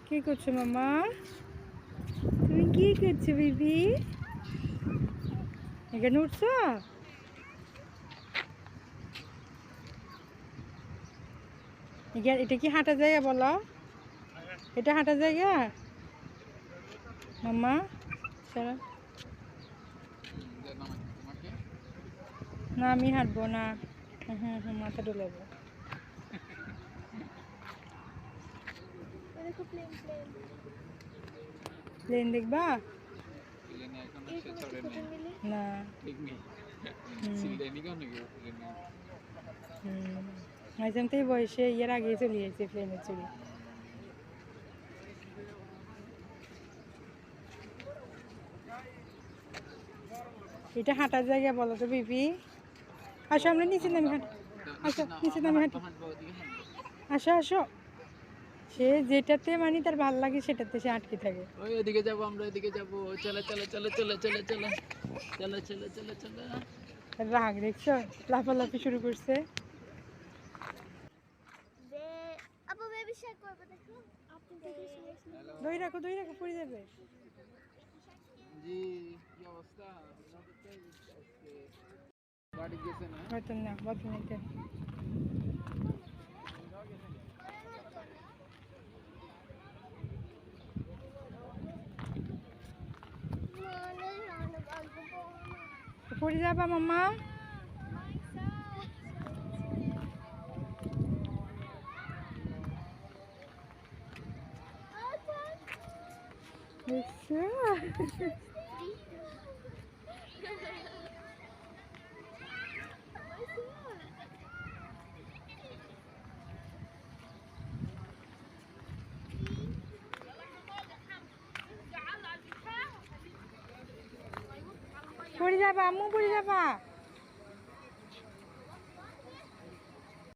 কি করছো মামা? তুমি কি করছো বেবি? এখানে উঠছো? এটা কি হাঁটা জায়গা বলো? এটা হাঁটা জায়গা মামা? চলো না, আমি হাঁটবো না। মাথা ডুলাবো। প্লেন দেখবা না? মাঝখান বয়সে এর আগে চলে গেছে প্লেনের চুরি। এটা হাঁটার জায়গা বলো তো বিবি? আসো আমরা নিচে নামি হাঁট। আসো নিচে নামি হাঁটি। আসো আসো। সে যেটাতে মানে তার ভাল লাগে সেটাতে সে আটকে থাকে। ওই ওদিকে যাবো, আমরা ওদিকে যাবো। চলো চলো চলো চলো চলো চলো চলো চলো চলো চলো। রাগ দেখছো, লাফালাফি শুরু করছে। দই রাখো পড়ে যাবে। জি, কি অবস্থা? বাড়ি গেছে না? হয়তো না, বদল নিতে। পড়ে যাবা মাম্মা? দেখছো? পড়ে যাবা আম্মু, পড়ে যাবা।